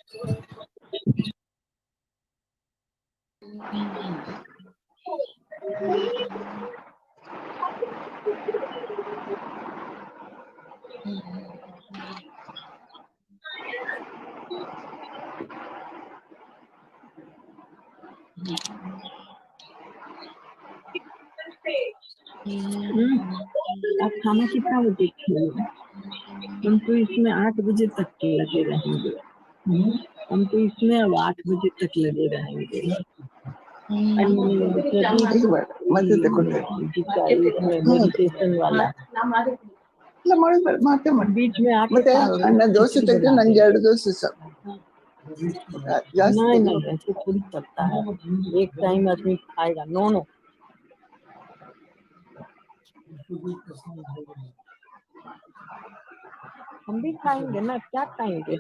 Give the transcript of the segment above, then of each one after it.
आप खाना कितना बजे खाएंगे? हम तो इसमें 8 बजे तक के लगे रहेंगे। हम तो इसमें अब 8 बजे तक लगे रहेंगे। मेडिटेशन वाला बीच में आके दोषे तेगे नंगे 2 दोषे सर नहीं ऐसे थोड़ी चलता है। एक टाइम आदमी खाएगा। नो हम भी खाएंगे ना, क्या खाएंगे?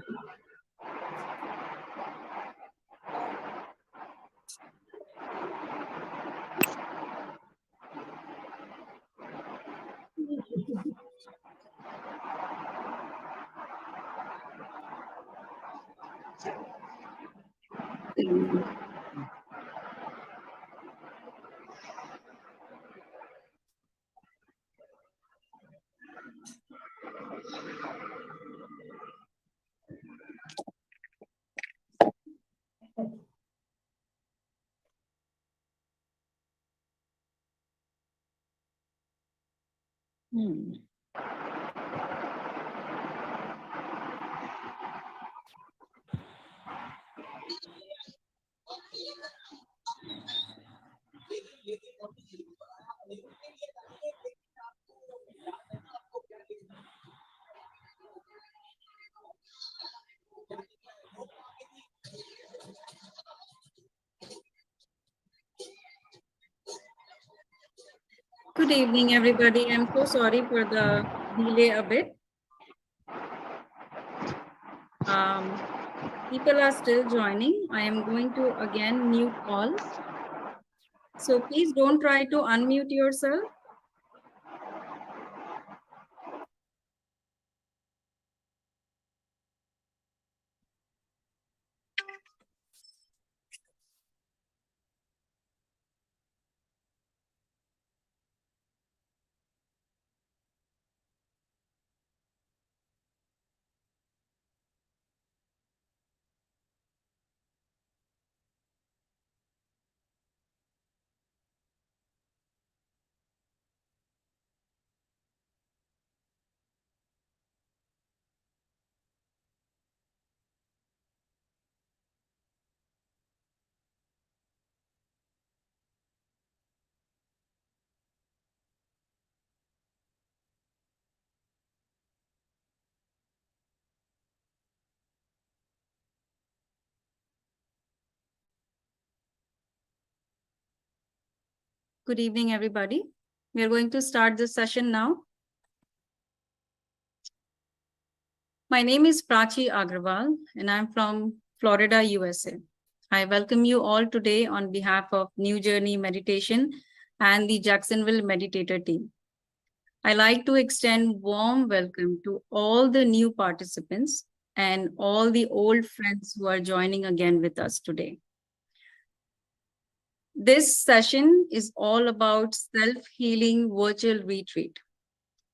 Good evening, everybody. I'm so sorry for the delay a bit. People are still joining. I am going to again mute all. So please don't try to unmute yourself. Good evening, everybody. We are going to start this session now. My name is Prachi Agrawal, and I'm from Florida, USA. I welcome you all today on behalf of New Journey Meditation and the Jacksonville Meditator team. I like to extend warm welcome to all the new participants and all the old friends who are joining again with us today. This session is all about self-healing virtual retreat.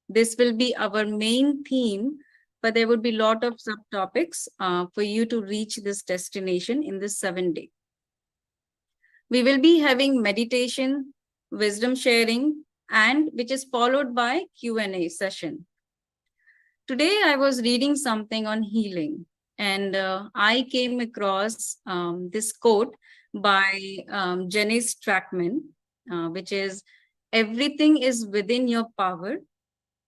This will be our main theme, but there would be a lot of subtopics for you to reach this destination in this 7-day. We will be having meditation, wisdom sharing, and which is followed by Q&A session. Today, I was reading something on healing, and I came across this quote by Janice Trackman, which is, "Everything is within your power,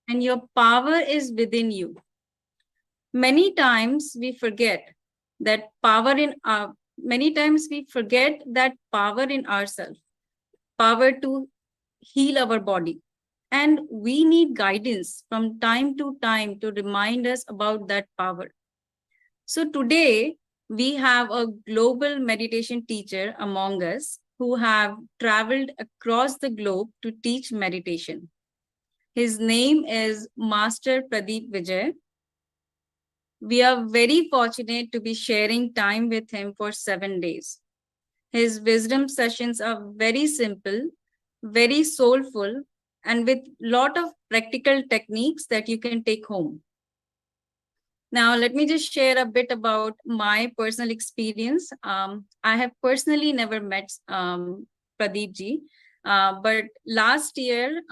and your power is within you." Many times we forget that power in ourselves, power to heal our body. And we need guidance from time to time to remind us about that power. So today we have a global meditation teacher among us who have traveled across the globe to teach meditation. His name is Master Pradeep Vijay. We are very fortunate to be sharing time with him for 7 days. His wisdom sessions are very simple, very soulful, and with lot of practical techniques that you can take home. Now, let me just share a bit about my personal experience. I have personally never met Pradeep ji, but last year,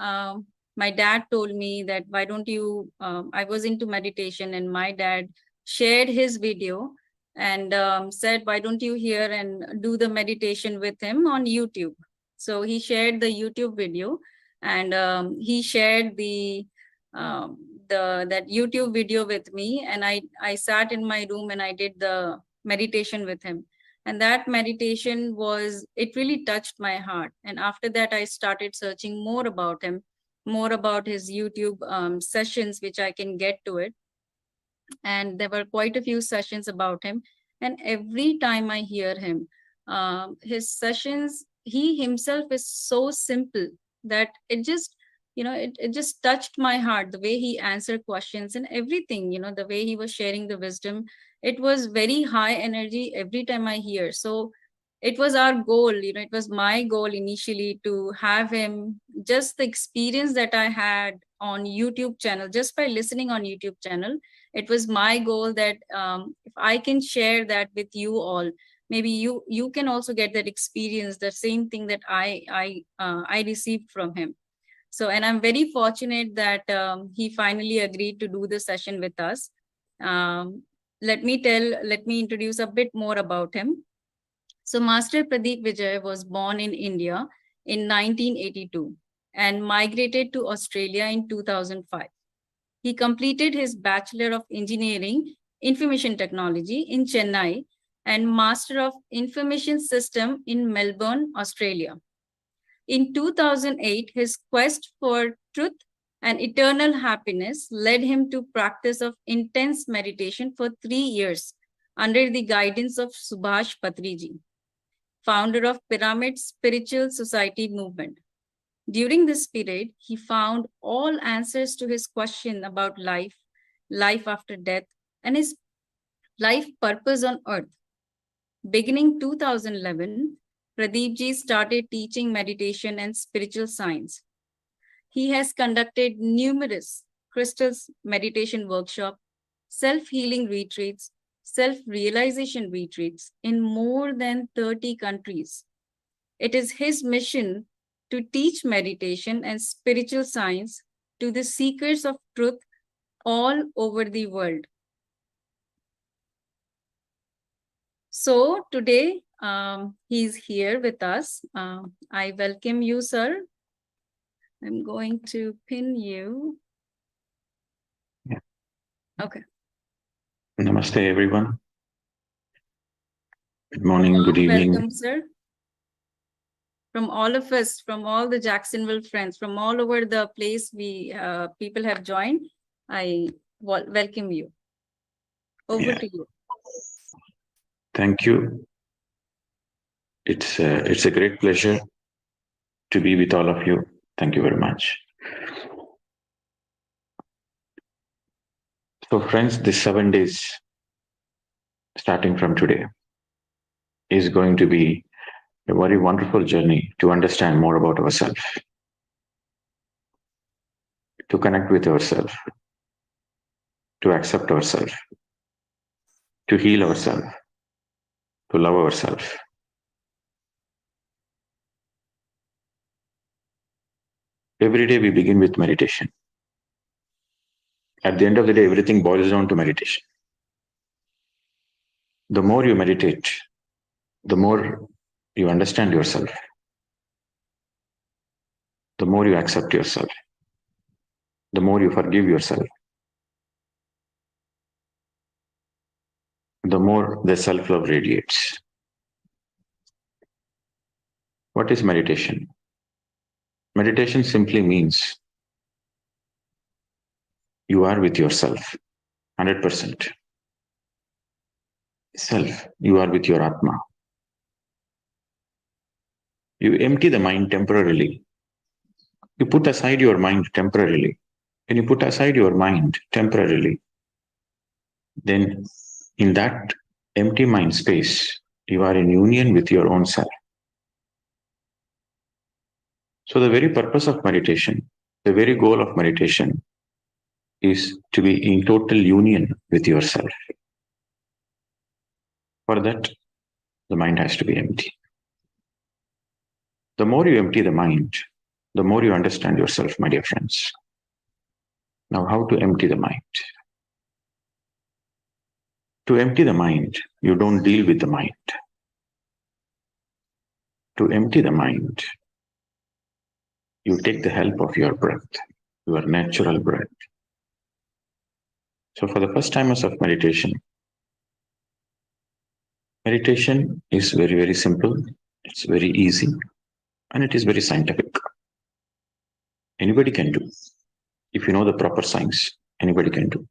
my dad told me that why don't you, I was into meditation and my dad shared his video and said, why don't you hear and do the meditation with him on YouTube? So he shared the YouTube video and he shared that YouTube video with me, and I sat in my room and I did the meditation with him. And that meditation it really touched my heart. And after that, I started searching more about him, more about his YouTube sessions, which I can get to it. And there were quite a few sessions about him. And every time I hear him, his sessions, he himself is so simple that it just, it just touched my heart, the way he answered questions and everything, the way he was sharing the wisdom. It was very high energy every time I hear. So it was our goal, it was my goal initially to have him, just the experience that I had on YouTube channel, just by listening on YouTube channel. It was my goal that if I can share that with you all, maybe you can also get that experience, the same thing that I received from him. So, and I'm very fortunate that he finally agreed to do the session with us. Let me introduce a bit more about him. So Master Pradeep Vijay was born in India in 1982 and migrated to Australia in 2005. He completed his Bachelor of Engineering Information Technology in Chennai and Master of Information System in Melbourne, Australia. In 2008, his quest for truth and eternal happiness led him to practice of intense meditation for 3 years under the guidance of Subhash Patriji, founder of Pyramid Spiritual Society movement. During this period, he found all answers to his question about life, life after death, and his life purpose on earth. Beginning 2011, Pradeep ji started teaching meditation and spiritual science. He has conducted numerous crystals meditation workshops, self-healing retreats, self-realization retreats in more than 30 countries. It is his mission to teach meditation and spiritual science to the seekers of truth all over the world. So today, he's here with us. I welcome you, sir. I'm going to pin you. Yeah. Okay. Namaste, everyone. Good morning, good evening. Welcome, sir. From all of us, from all the Jacksonville friends, from all over the place people have joined, I welcome you. Over to you. Thank you. It's a great pleasure to be with all of you. Thank you very much. So friends, this 7 days, starting from today, is going to be a very wonderful journey to understand more about ourselves, to connect with ourselves, to accept ourselves, to heal ourselves, to love ourselves. Every day we begin with meditation. At the end of the day, everything boils down to meditation. The more you meditate, the more you understand yourself, the more you accept yourself, the more you forgive yourself, the more the self-love radiates. What is meditation? Meditation simply means you are with yourself, 100%. Self, you are with your Atma. You empty the mind temporarily. You put aside your mind temporarily. When you put aside your mind temporarily, then in that empty mind space, you are in union with your own self. So the very purpose of meditation, the very goal of meditation is to be in total union with yourself. For that, the mind has to be empty. The more you empty the mind, the more you understand yourself, my dear friends. Now, how to empty the mind? To empty the mind, you don't deal with the mind. To empty the mind, you take the help of your breath, your natural breath. So for the first timers of meditation is very, very simple. It's very easy and it is very scientific. Anybody can do. If you know the proper science, anybody can do.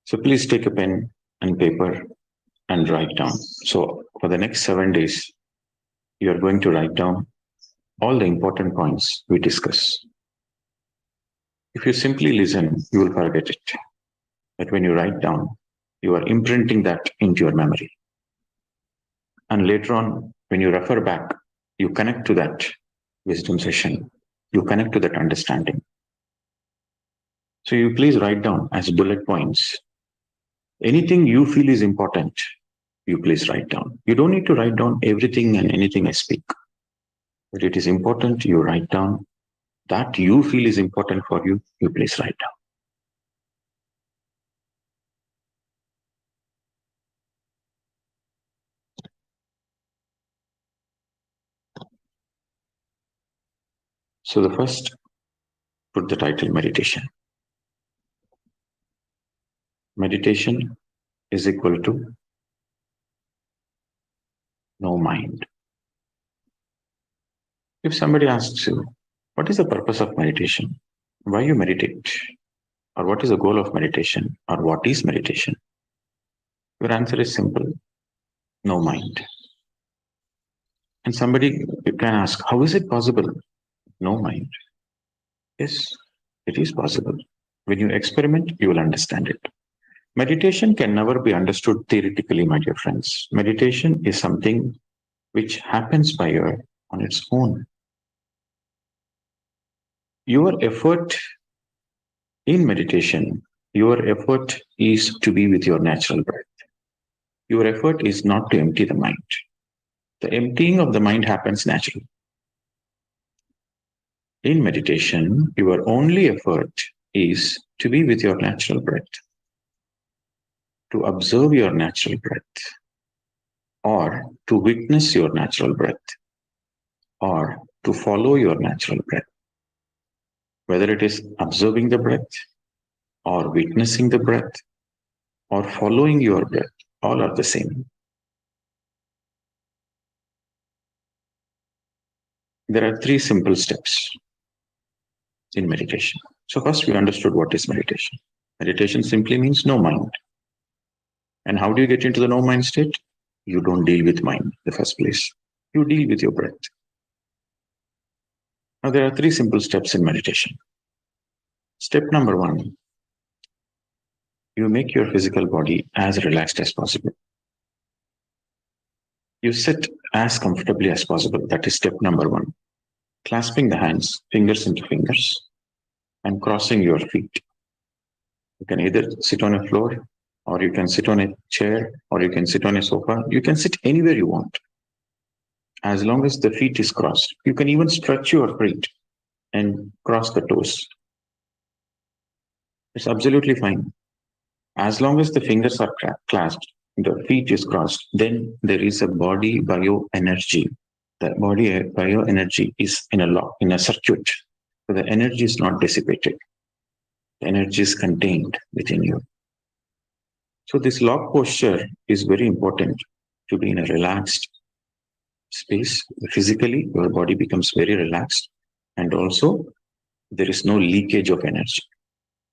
So please take a pen and paper and write down. So for the next 7 days, you are going to write down all the important points we discuss. If you simply listen, you will forget it. But when you write down, you are imprinting that into your memory. And later on, when you refer back, you connect to that wisdom session. You connect to that understanding. So you please write down as bullet points. Anything you feel is important, you please write down. You don't need to write down everything and anything I speak. But it is important you write down that you feel is important for you, you please write down. So the first, put the title meditation. Meditation is equal to no mind. If somebody asks you, what is the purpose of meditation? Why you meditate? Or what is the goal of meditation? Or what is meditation? Your answer is simple, no mind. And somebody can ask, how is it possible? No mind. Yes, it is possible. When you experiment, you will understand it. Meditation can never be understood theoretically, my dear friends. Meditation is something which happens by ear on its own. Your effort in meditation, your effort is to be with your natural breath. Your effort is not to empty the mind. The emptying of the mind happens naturally. In meditation, your only effort is to be with your natural breath, to observe your natural breath, or to witness your natural breath, or to follow your natural breath. Whether it is observing the breath, or witnessing the breath, or following your breath, all are the same. There are 3 simple steps in meditation. So first we understood what is meditation. Meditation simply means no mind. And how do you get into the no mind state? You don't deal with mind in the first place. You deal with your breath. Now there are 3 simple steps in meditation. Step number 1, you make your physical body as relaxed as possible. You sit as comfortably as possible. That is step number 1. Clasping the hands, fingers into fingers, and crossing your feet. You can either sit on a floor, or you can sit on a chair, or you can sit on a sofa. You can sit anywhere you want. As long as the feet is crossed. You can even stretch your feet and cross the toes. It's absolutely fine. As long as the fingers are clasped, the feet is crossed, then there is a body bioenergy. The body bioenergy is in a circuit. So the energy is not dissipated. The energy is contained within you. So this lock posture is very important to be in a relaxed space. Physically, your body becomes very relaxed, and also there is no leakage of energy.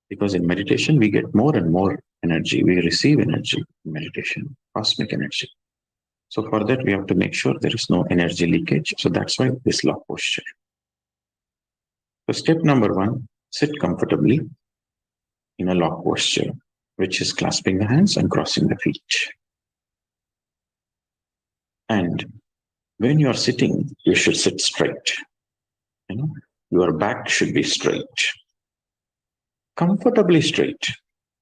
Because in meditation, we get more and more energy. We receive energy in meditation, cosmic energy. So for that, we have to make sure there is no energy leakage. So that's why this lock posture. So step number 1, sit comfortably. in a lock posture, which is clasping the hands and crossing the feet. And when you are sitting, you should sit straight. Your back should be straight, comfortably straight.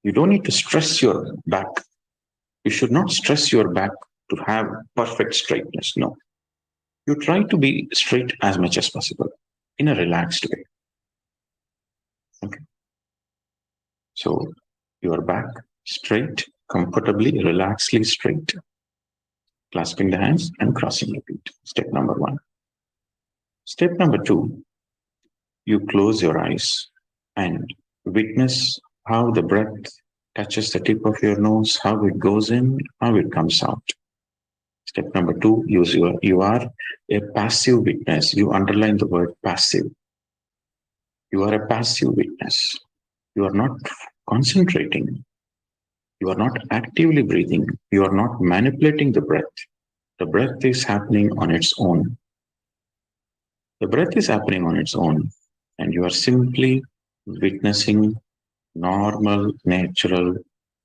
You don't need to stress your back. You should not stress your back to have perfect straightness. No. You try to be straight as much as possible in a relaxed way. Okay. So your back straight, comfortably, relaxedly straight, clasping the hands and crossing the feet. Step number 1. Step number 2, you close your eyes and witness how the breath touches the tip of your nose, how it goes in, how it comes out. Step number 2, you are a passive witness. You underline the word passive. You are a passive witness. You are not concentrating. You are not actively breathing. You are not manipulating the breath. The breath is happening on its own. The breath is happening on its own, and you are simply witnessing normal, natural,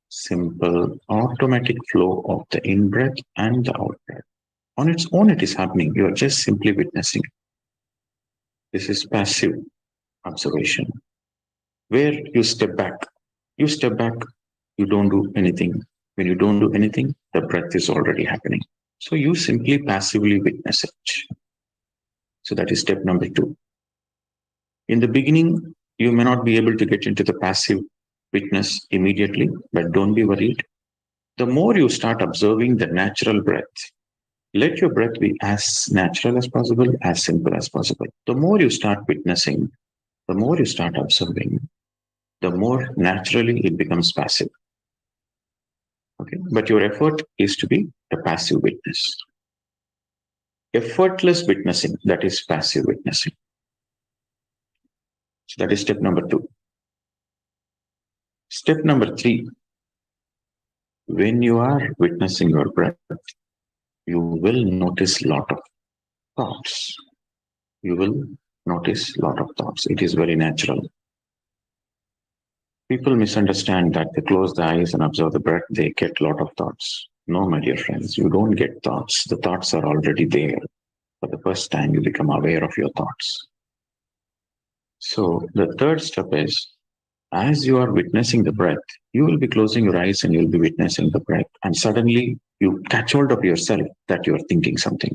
simple, automatic flow of the in-breath and the out-breath. On its own, it is happening. You are just simply witnessing. This is passive observation, where you step back. You step back, you don't do anything. When you don't do anything, the breath is already happening. So you simply passively witness it. So that is step number 2. In the beginning, you may not be able to get into the passive witness immediately, but don't be worried. The more you start observing the natural breath, let your breath be as natural as possible, as simple as possible. The more you start witnessing, the more you start observing, the more naturally it becomes passive. Okay, but your effort is to be a passive witness. Effortless witnessing, that is passive witnessing. So that is step number 2. Step number 3, when you are witnessing your breath, you will notice a lot of thoughts. You will notice a lot of thoughts. It is very natural. People misunderstand that they close the eyes and observe the breath, they get a lot of thoughts. No, my dear friends, you don't get thoughts. The thoughts are already there. For the first time, you become aware of your thoughts. So the third step is, as you are witnessing the breath, you will be closing your eyes and you'll be witnessing the breath. And suddenly you catch hold of yourself that you're thinking something.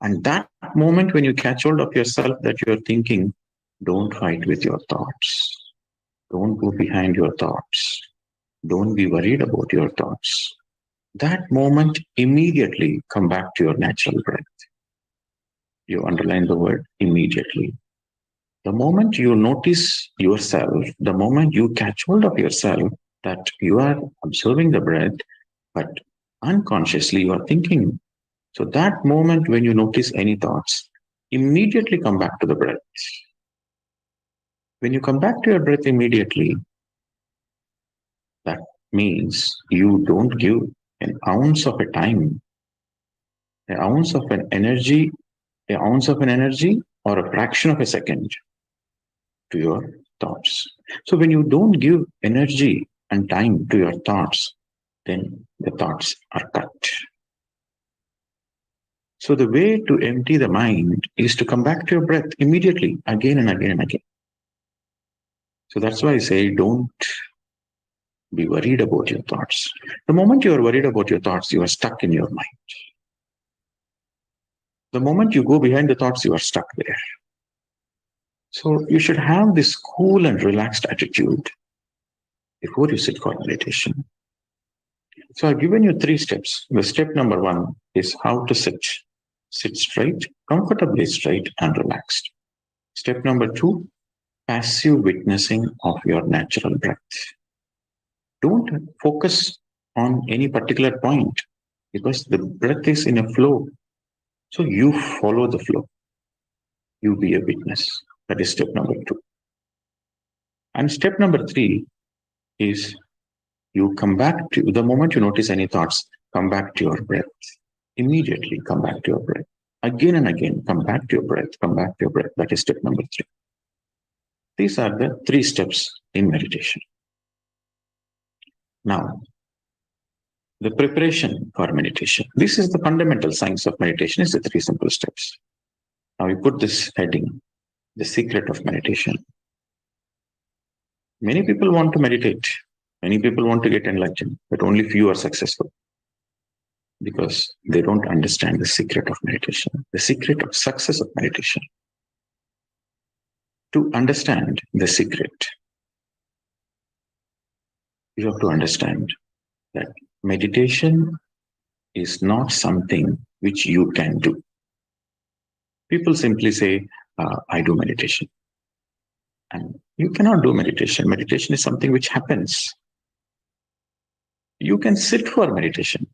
And that moment when you catch hold of yourself that you're thinking, don't fight with your thoughts. Don't go behind your thoughts. Don't be worried about your thoughts. That moment, immediately come back to your natural breath. You underline the word immediately. The moment you notice yourself, the moment you catch hold of yourself that you are observing the breath, but unconsciously you are thinking. So that moment when you notice any thoughts, immediately come back to the breath. When you come back to your breath immediately, that means you don't give an ounce of a time, an ounce of an energy or a fraction of a second to your thoughts. So when you don't give energy and time to your thoughts, then the thoughts are cut. So the way to empty the mind is to come back to your breath immediately, again and again and again. So that's why I say, don't be worried about your thoughts. The moment you are worried about your thoughts, you are stuck in your mind. The moment you go behind the thoughts, you are stuck there. So you should have this cool and relaxed attitude before you sit for meditation. So I've given you 3 steps. The step number 1 is how to sit. Sit straight, comfortably straight and relaxed. Step number 2, passive witnessing of your natural breath. Don't focus on any particular point because the breath is in a flow. So you follow the flow. You be a witness. That is step number 2. And step number 3 is you come back to, the moment you notice any thoughts, come back to your breath. Immediately come back to your breath. Again and again, come back to your breath, come back to your breath. That is step number 3. These are the 3 steps in meditation. Now, the preparation for meditation. This is the fundamental science of meditation, is the 3 simple steps. Now we put this heading, the secret of meditation. Many people want to meditate. Many people want to get enlightened, but only few are successful because they don't understand the secret of meditation, the secret of success of meditation. To understand the secret, you have to understand that meditation is not something which you can do. People simply say, I do meditation. And you cannot do meditation. Meditation is something which happens. You can sit for meditation,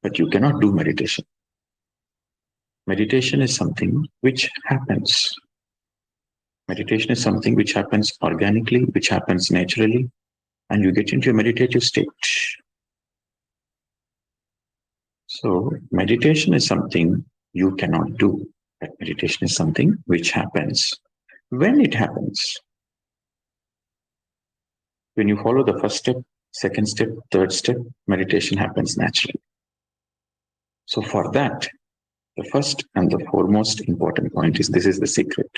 but you cannot do meditation. Meditation is something which happens. Meditation is something which happens organically, which happens naturally, and you get into a meditative state. So meditation is something you cannot do. But meditation is something which happens. When it happens, when you follow the first step, second step, third step, meditation happens naturally. So for that, the first and the foremost important point is, this is the secret.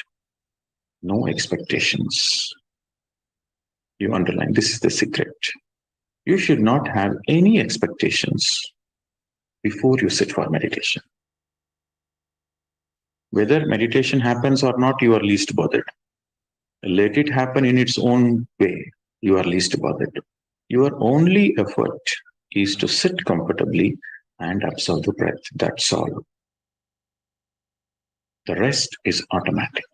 No expectations. You underline, this is the secret. You should not have any expectations before you sit for meditation. Whether meditation happens or not, you are least bothered. Let it happen in its own way. You are least bothered. Your only effort is to sit comfortably and observe the breath. That's all. The rest is automatic.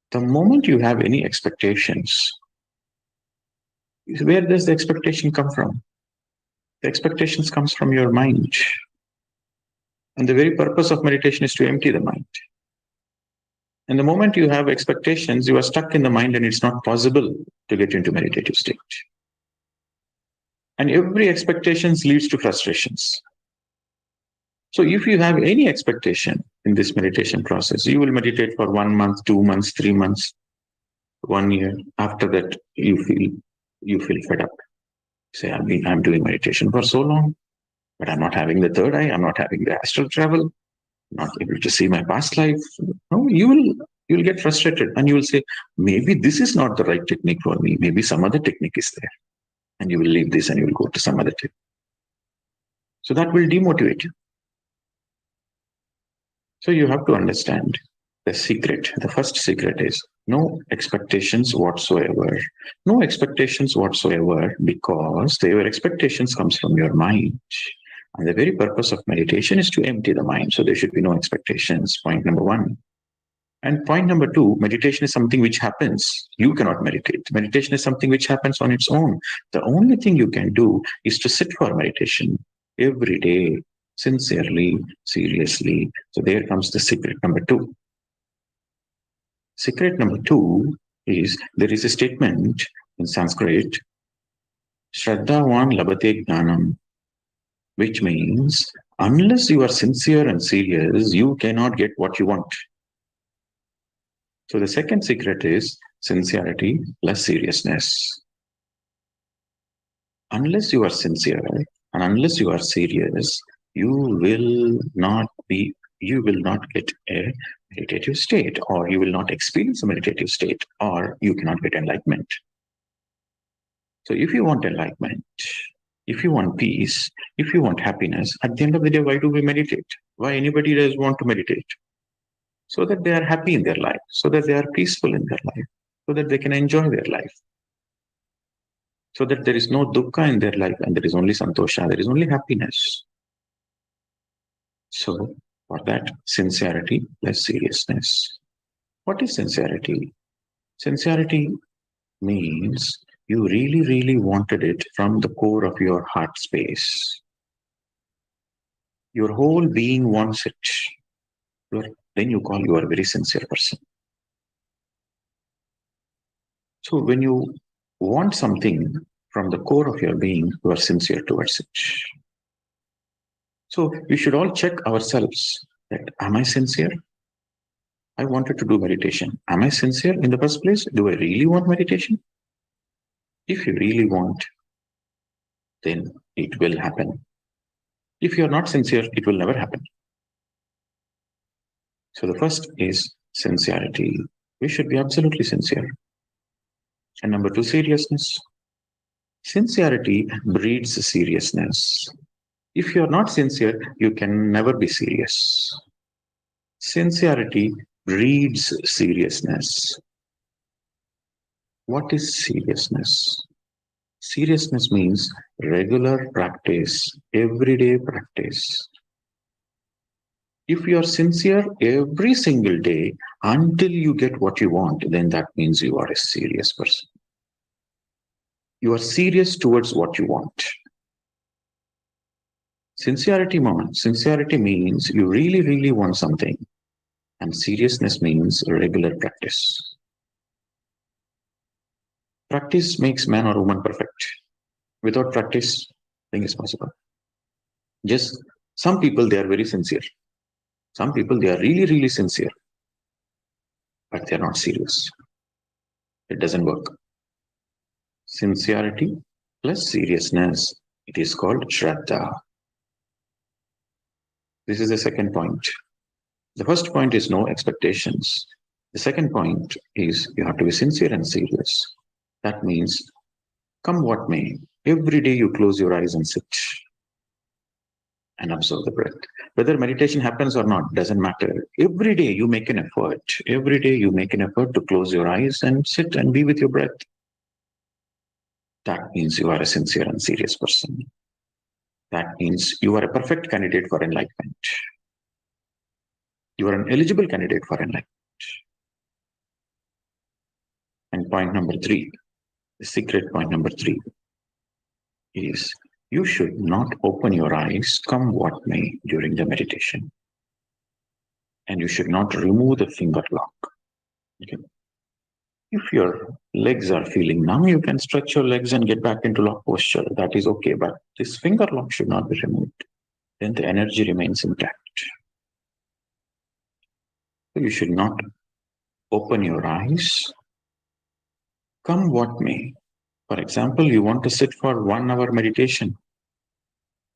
The moment you have any expectations, where does the expectation come from? The expectations comes from your mind. And the very purpose of meditation is to empty the mind. And the moment you have expectations, you are stuck in the mind and it's not possible to get into meditative state. And every expectation leads to frustrations. So if you have any expectation in this meditation process, you will meditate for 1 month, 2 months, 3 months, 1 year. After that, you feel fed up. Say, I'm doing meditation for so long, but I'm not having the third eye. I'm not having the astral travel. Not able to see my past life. No, you will get frustrated and you will say, maybe this is not the right technique for me. Maybe some other technique is there. And you will leave this and you will go to some other technique. So that will demotivate you. So you have to understand the secret. The first secret is no expectations whatsoever. No expectations whatsoever, because your expectations comes from your mind. And the very purpose of meditation is to empty the mind. So there should be no expectations. Point number 1. And point number 2, meditation is something which happens. You cannot meditate. Meditation is something which happens on its own. The only thing you can do is to sit for meditation every day, sincerely, seriously. So there comes the secret number 2. Secret number 2 is, there is a statement in Sanskrit, Shraddhavan labate jnanam, which means unless you are sincere and serious, you cannot get what you want. So the second secret is sincerity plus seriousness. Unless you are sincere and unless you are serious, you will not get a meditative state, or you will not experience a meditative state, or you cannot get enlightenment. So if you want enlightenment, if you want peace, if you want happiness, at the end of the day, why do we meditate? Why anybody does want to meditate? So that they are happy in their life, so that they are peaceful in their life, so that they can enjoy their life, so that there is no dukkha in their life and there is only santosha, there is only happiness. So for that, sincerity plus seriousness. What is sincerity? Sincerity means you really, really wanted it from the core of your heart space. Your whole being wants it. Then you call you are a very sincere person. So when you want something from the core of your being, you are sincere towards it. So we should all check ourselves that, am I sincere? I wanted to do meditation. Am I sincere in the first place? Do I really want meditation? If you really want, then it will happen. If you are not sincere, it will never happen. So the first is sincerity. We should be absolutely sincere. And number two, seriousness. Sincerity breeds seriousness. If you are not sincere, you can never be serious. Sincerity breeds seriousness. What is seriousness? Seriousness means regular practice, everyday practice. If you are sincere every single day until you get what you want, then that means you are a serious person. You are serious towards what you want. Sincerity means you really, really want something. And seriousness means regular practice. Practice makes man or woman perfect. Without practice, nothing is possible. Just some people, they are very sincere. Some people, they are really, really sincere. But they are not serious. It doesn't work. Sincerity plus seriousness. It is called Shraddha. This is the second point. The first point is no expectations. The second point is you have to be sincere and serious. That means, come what may, every day you close your eyes and sit and observe the breath. Whether meditation happens or not, doesn't matter. Every day you make an effort. Every day you make an effort to close your eyes and sit and be with your breath. That means you are a sincere and serious person. That means you are a perfect candidate for enlightenment. You are an eligible candidate for enlightenment. And point number three, the secret point number three is you should not open your eyes, come what may, during the meditation. And you should not remove the finger lock. Okay. If your legs are feeling numb, you can stretch your legs and get back into lock posture. That is okay, but this finger lock should not be removed. Then the energy remains intact. So you should not open your eyes, come what may. For example, you want to sit for 1 hour meditation.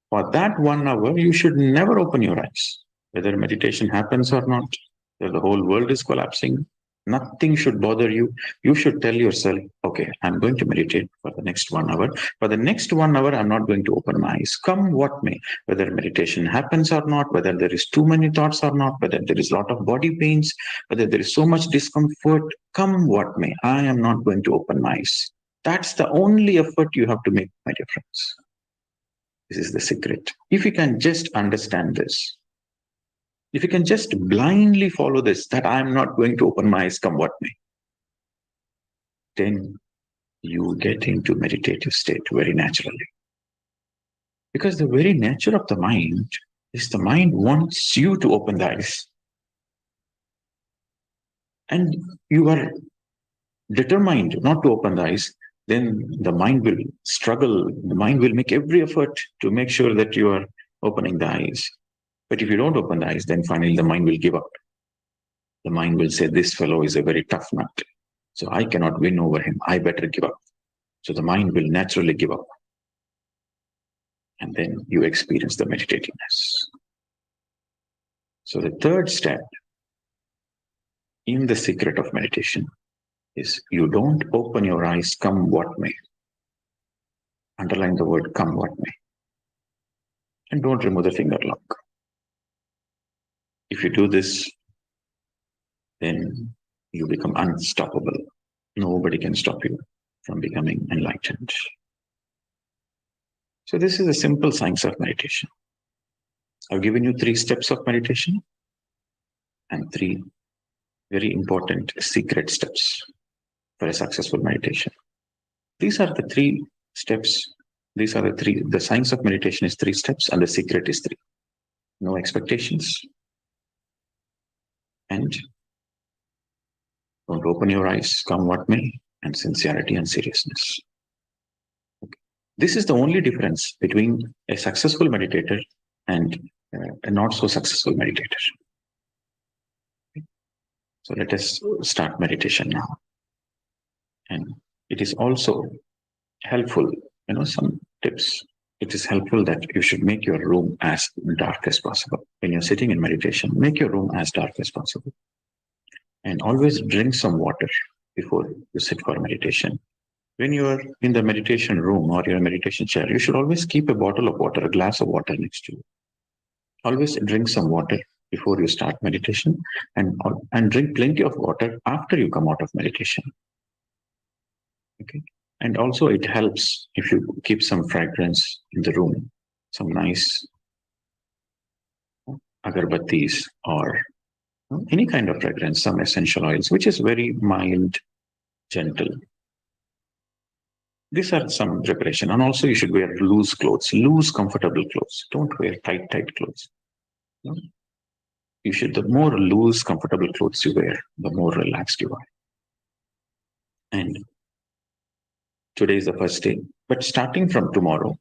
For that 1 hour, you should never open your eyes. Whether meditation happens or not, whether the whole world is collapsing, nothing should bother you. You should tell yourself, okay, I'm going to meditate for the next 1 hour. For the next 1 hour, I'm not going to open my eyes. Come what may, whether meditation happens or not, whether there is too many thoughts or not, whether there is a lot of body pains, whether there is so much discomfort, come what may, I am not going to open my eyes. That's the only effort you have to make, my dear friends. This is the secret. If you can just understand this, if you can just blindly follow this, that I am not going to open my eyes, come what may, then you get into meditative state very naturally. Because the very nature of the mind is the mind wants you to open the eyes. And you are determined not to open the eyes, then the mind will struggle. The mind will make every effort to make sure that you are opening the eyes. But if you don't open the eyes, then finally the mind will give up. The mind will say, this fellow is a very tough nut, so I cannot win over him. I better give up. So the mind will naturally give up. And then you experience the meditativeness. So the third step in the secret of meditation is you don't open your eyes, come what may. Underline the word come what may. And don't remove the finger lock. If you do this, then you become unstoppable. Nobody can stop you from becoming enlightened. So this is a simple science of meditation. I've given you 3 steps of meditation and 3 very important secret steps for a successful meditation. These are the 3 steps. These are the science of meditation is 3 steps and the secret is 3. No expectations. And don't open your eyes, come what may, and sincerity and seriousness. Okay. This is the only difference between a successful meditator and a not so successful meditator. Okay. So let us start meditation now. And it is also helpful, some tips. It is helpful that you should make your room as dark as possible. When you're sitting in meditation, make your room as dark as possible. And always drink some water before you sit for meditation. When you're in the meditation room or your meditation chair, you should always keep a bottle of water, a glass of water next to you. Always drink some water before you start meditation, and drink plenty of water after you come out of meditation. Okay. And also it helps if you keep some fragrance in the room, some nice agarbattis or any kind of fragrance, some essential oils, which is very mild, gentle. These are some preparation. And also you should wear loose clothes, loose, comfortable clothes. Don't wear tight clothes. You should, the more loose, comfortable clothes you wear, the more relaxed you are. And today is the first day. But starting from tomorrow,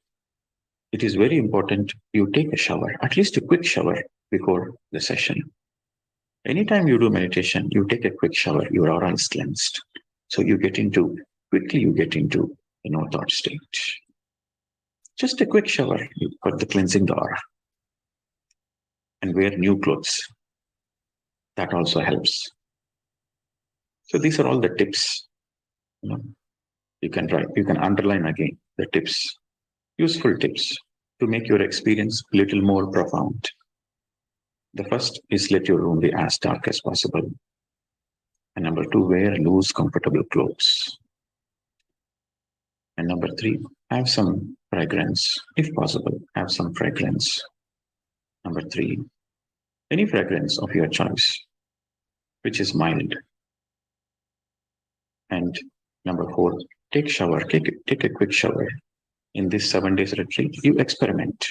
it is very important you take a shower, at least a quick shower before the session. Anytime you do meditation, you take a quick shower, your aura is cleansed. So quickly you get into the no thought state. Just a quick shower for the cleansing the aura. And wear new clothes. That also helps. So these are all the tips. You can underline again the tips, useful tips to make your experience a little more profound. The first is let your room be as dark as possible. And number 2, wear loose, comfortable clothes. And number 3, have some fragrance. If possible, have some fragrance. Number 3, any fragrance of your choice, which is mild. And number 4, take shower, take a quick shower. In this 7 days retreat, you experiment.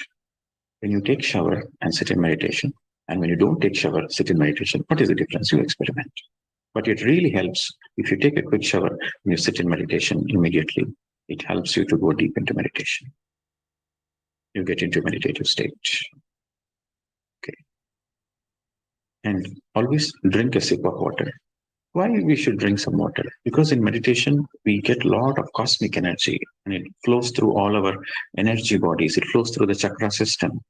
When you take shower and sit in meditation, and when you don't take shower, sit in meditation, what is the difference? You experiment. But it really helps if you take a quick shower and you sit in meditation immediately. It helps you to go deep into meditation. You get into meditative state. Okay. And always drink a sip of water. Why we should drink some water? Because in meditation, we get a lot of cosmic energy and it flows through all our energy bodies. It flows through the chakra system.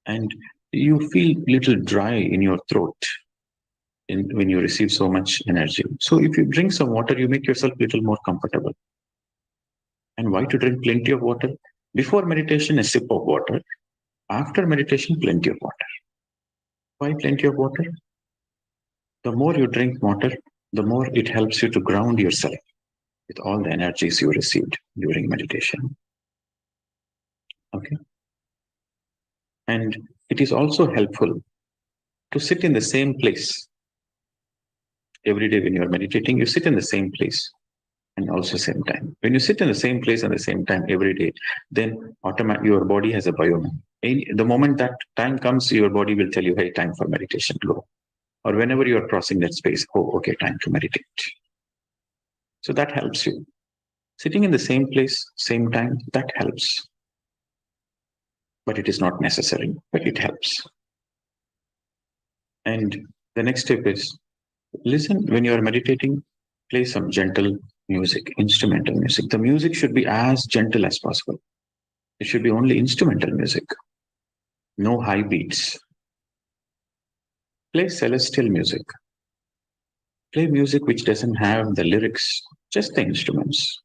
And you feel a little dry in your throat when you receive so much energy. So if you drink some water, you make yourself a little more comfortable. And why to drink plenty of water? Before meditation, a sip of water. After meditation, plenty of water. Why plenty of water? The more you drink water, the more it helps you to ground yourself with all the energies you received during meditation. Okay. And it is also helpful to sit in the same place. Every day when you are meditating, you sit in the same place and also same time. When you sit in the same place and the same time every day, then automatically your body has a biome. The moment that time comes, your body will tell you, hey, time for meditation, go. Or whenever you are crossing that space, oh, okay, time to meditate. So that helps you. Sitting in the same place, same time, that helps. But it is not necessary, but it helps. And the next step is, listen, when you are meditating, play some gentle music, instrumental music. The music should be as gentle as possible. It should be only instrumental music. No high beats. Play celestial music. Play music which doesn't have the lyrics, just the instruments.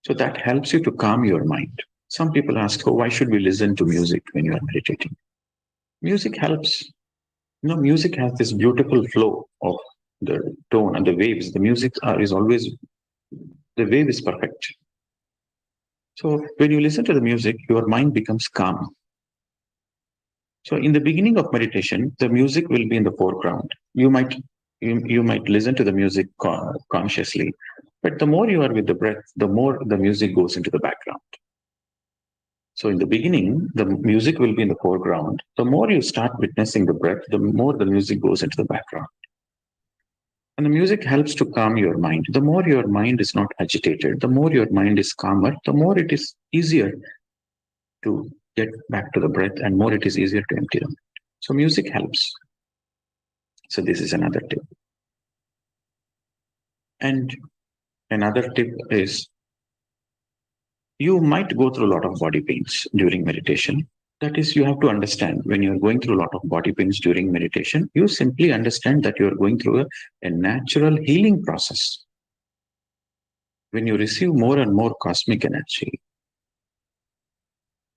So that helps you to calm your mind. Some people ask, oh, why should we listen to music when you are meditating? Music helps. Music has this beautiful flow of the tone and the waves. The music is always, the wave is perfect. So when you listen to the music, your mind becomes calm. So in the beginning of meditation, the music will be in the foreground. You might listen to the music consciously, but the more you are with the breath, the more the music goes into the background. So in the beginning, the music will be in the foreground. The more you start witnessing the breath, the more the music goes into the background. And the music helps to calm your mind. The more your mind is not agitated, the more your mind is calmer, the more it is easier to get back to the breath and more it is easier to empty them. So music helps. So this is another tip. And another tip is You might go through a lot of body pains during meditation. That is, you have to understand when you're going through a lot of body pains during meditation, you simply understand that you're going through a natural healing process. When you receive more and more cosmic energy,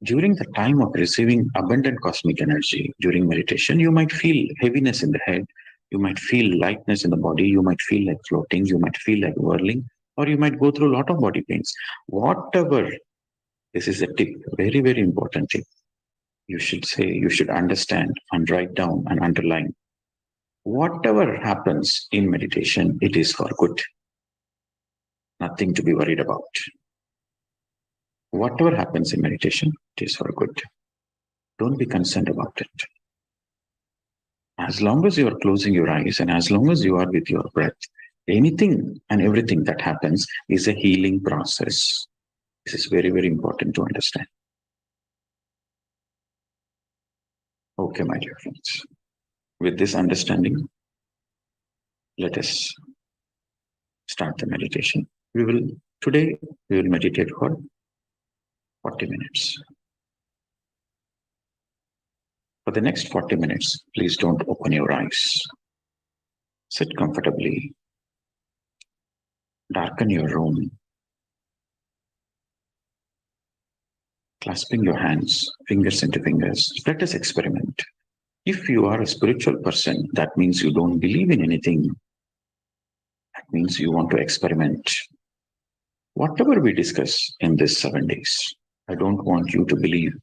during the time of receiving abundant cosmic energy during meditation, you might feel heaviness in the head, you might feel lightness in the body, you might feel like floating, you might feel like whirling, or you might go through a lot of body pains. Whatever, this is a tip, very, very important tip. You should understand and write down and underline. Whatever happens in meditation, it is for good. Nothing to be worried about. Whatever happens in meditation, it is for good. Don't be concerned about it. As long as you are closing your eyes and as long as you are with your breath, anything and everything that happens is a healing process. This is very, very important to understand. Okay, my dear friends. With this understanding, let us start the meditation. Today we will meditate for 40 minutes. For the next 40 minutes, please don't open your eyes. Sit comfortably. Darken your room. Clasping your hands, fingers into fingers. Let us experiment. If you are a spiritual person, that means you don't believe in anything. That means you want to experiment. Whatever we discuss in these 7 days, I don't want you to believe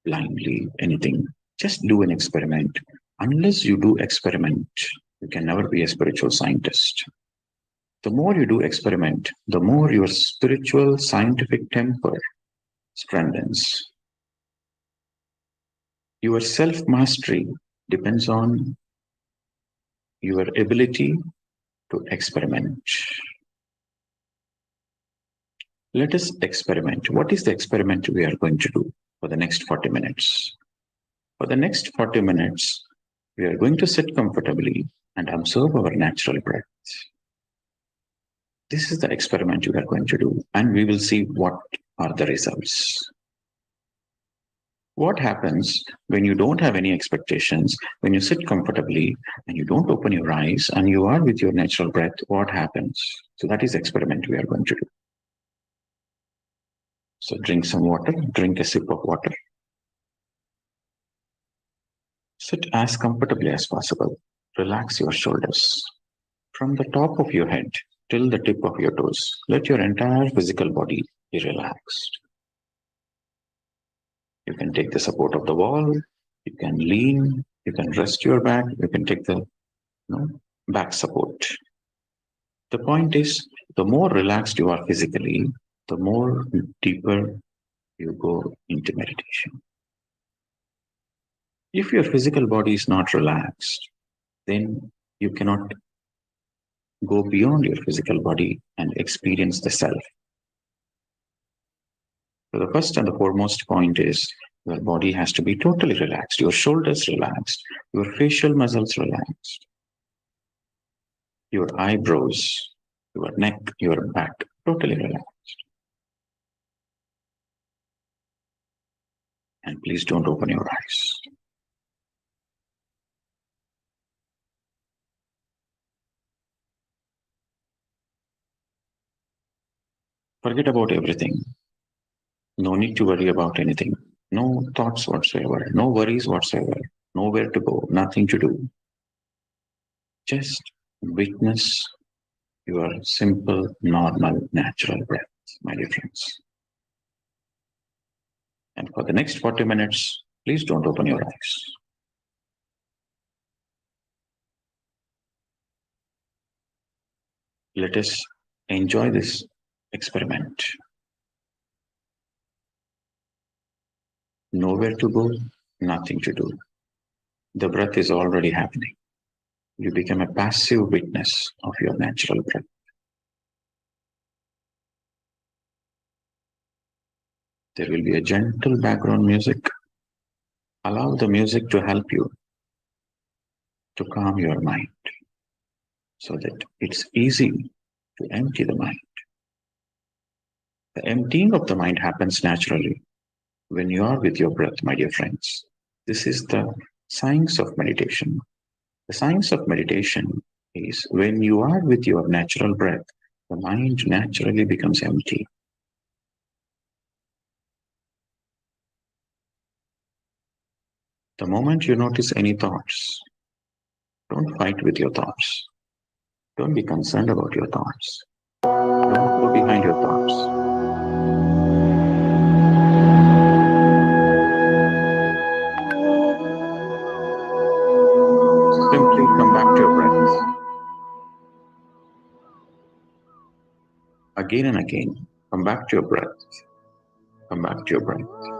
blindly anything. Just do an experiment. Unless you do experiment, you can never be a spiritual scientist. The more you do experiment, the more your spiritual scientific temper strengthens. Your self-mastery depends on your ability to experiment. Let us experiment. What is the experiment we are going to do for the next 40 minutes? For the next 40 minutes, we are going to sit comfortably and observe our natural breath. This is the experiment we are going to do, and we will see what are the results. What happens when you don't have any expectations, when you sit comfortably and you don't open your eyes and you are with your natural breath, what happens? So that is the experiment we are going to do. So drink some water, drink a sip of water. Sit as comfortably as possible. Relax your shoulders. From the top of your head till the tip of your toes, let your entire physical body be relaxed. You can take the support of the wall, you can lean, you can rest your back, you can take the back support. The point is, the more relaxed you are physically, the more deeper you go into meditation. If your physical body is not relaxed, then you cannot go beyond your physical body and experience the self. So the first and the foremost point is your body has to be totally relaxed, your shoulders relaxed, your facial muscles relaxed, your eyebrows, your neck, your back, totally relaxed. And please don't open your eyes. Forget about everything. No need to worry about anything. No thoughts whatsoever. No worries whatsoever. Nowhere to go. Nothing to do. Just witness your simple, normal, natural breath, my dear friends. And for the next 40 minutes, please don't open your eyes. Let us enjoy this experiment. Nowhere to go, nothing to do. The breath is already happening. You become a passive witness of your natural breath. There will be a gentle background music. Allow the music to help you to calm your mind so that it's easy to empty the mind. The emptying of the mind happens naturally when you are with your breath, my dear friends. This is the science of meditation. The science of meditation is when you are with your natural breath, the mind naturally becomes empty. The moment you notice any thoughts, don't fight with your thoughts. Don't be concerned about your thoughts. Don't go behind your thoughts. Simply come back to your breath. Again and again, come back to your breath. Come back to your breath.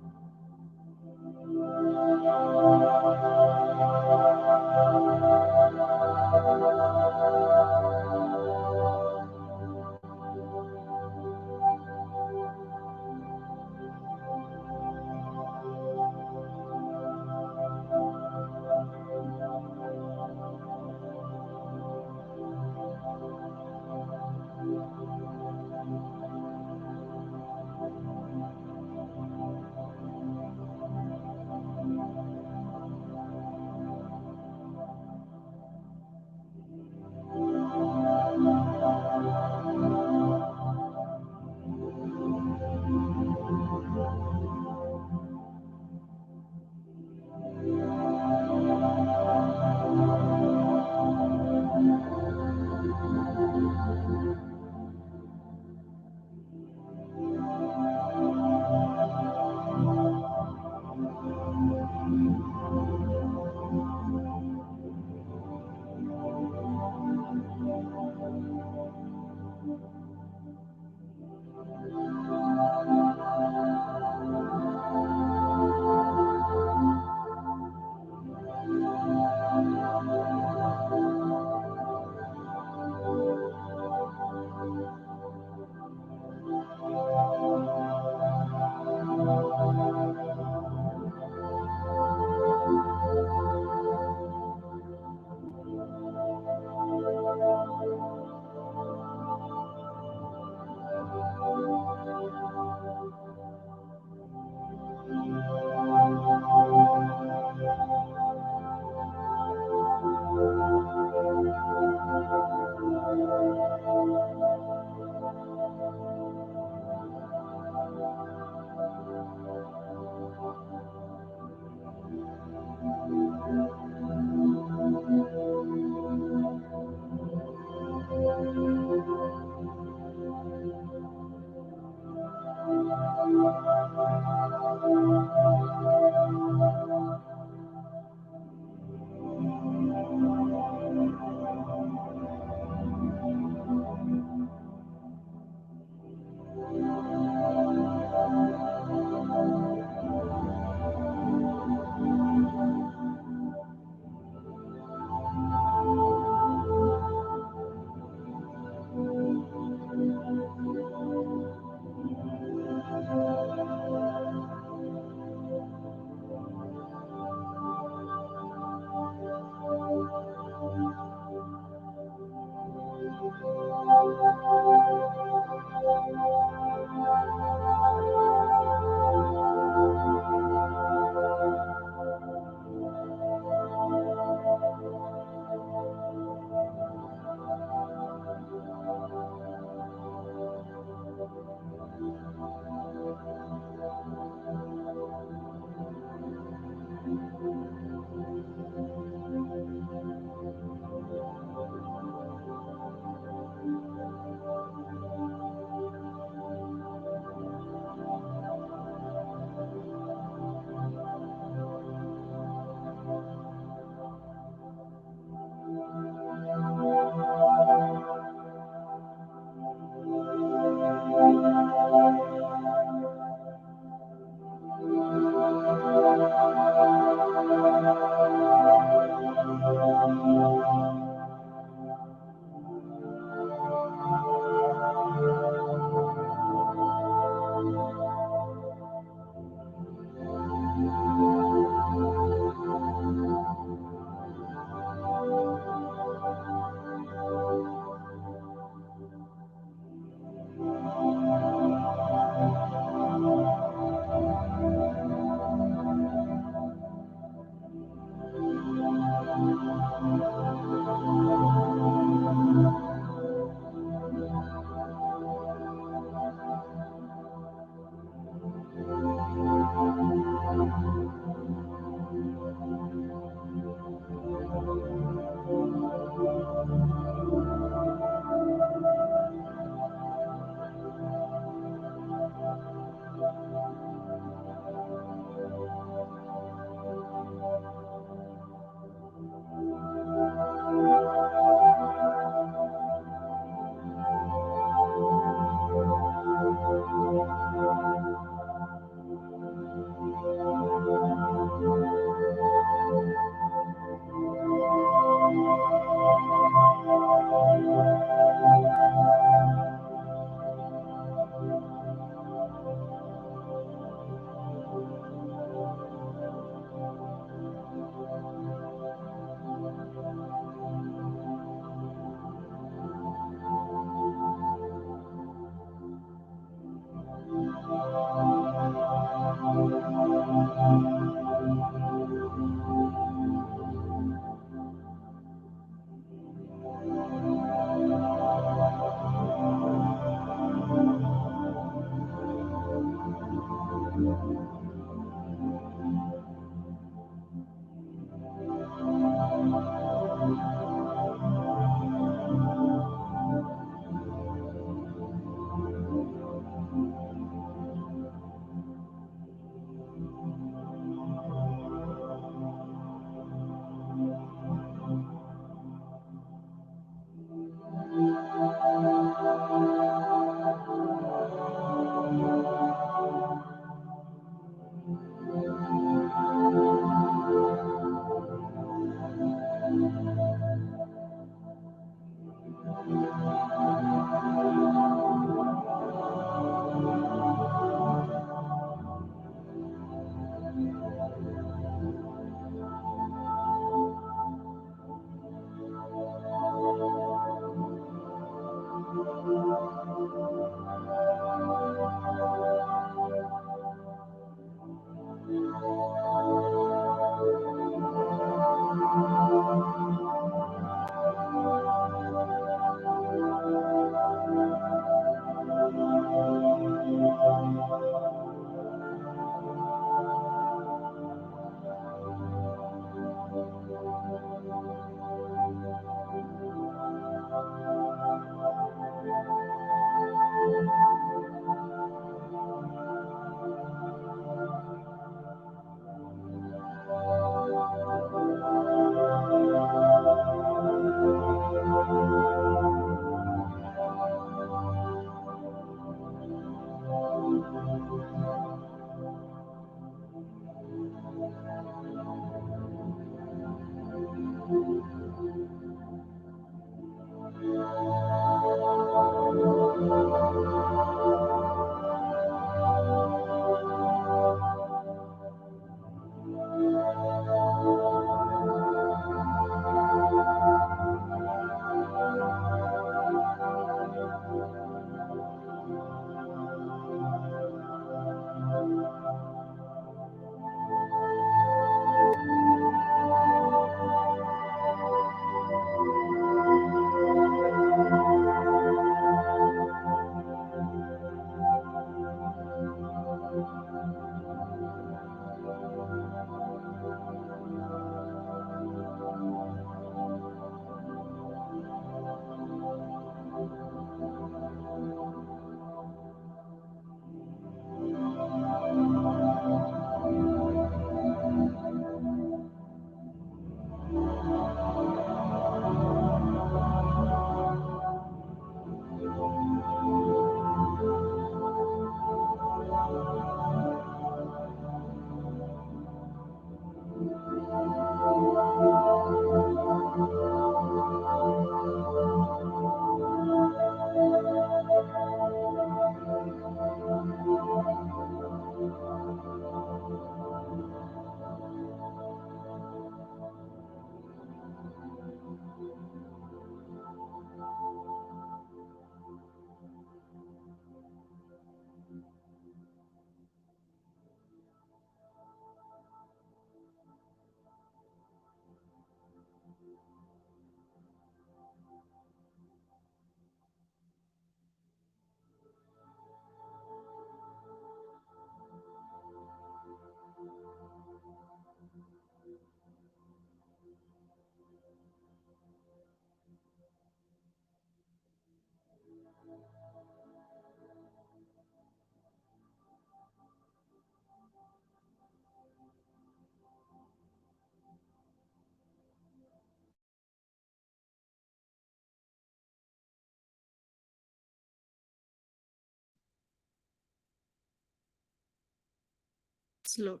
Slow.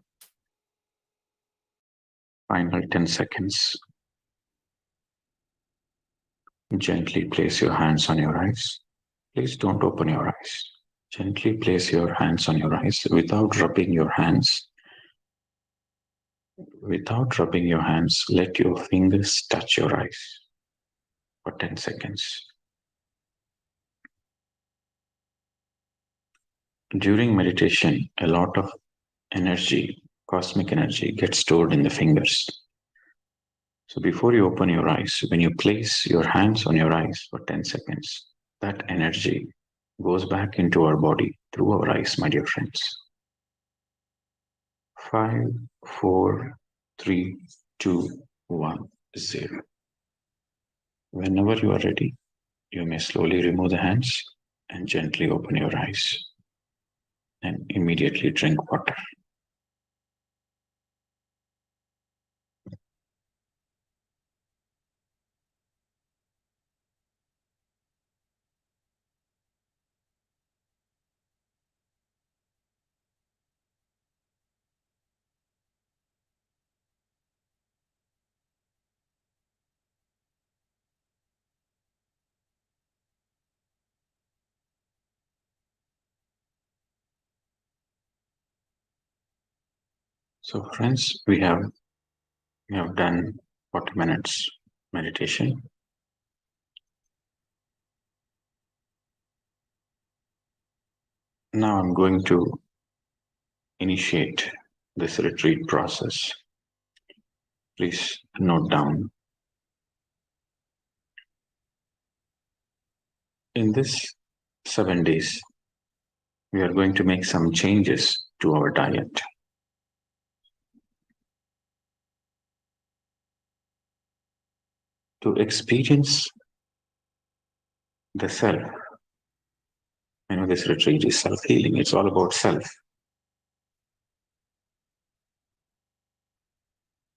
Final 10 seconds. Gently place your hands on your eyes. Please don't open your eyes. Gently place your hands on your eyes without rubbing your hands. Without rubbing your hands, let your fingers touch your eyes for 10 seconds. During meditation, a lot of energy, cosmic energy, gets stored in the fingers. So before you open your eyes, when you place your hands on your eyes for 10 seconds, that energy goes back into our body through our eyes, my dear friends. 5, 4, 3, 2, 1, 0. Whenever you are ready, you may slowly remove the hands and gently open your eyes and immediately drink water. So friends, we have done 40 minutes meditation. Now I'm going to initiate this retreat process. Please note down. In this 7 days, we are going to make some changes to our diet. To experience the self, this retreat is self-healing. It's all about self.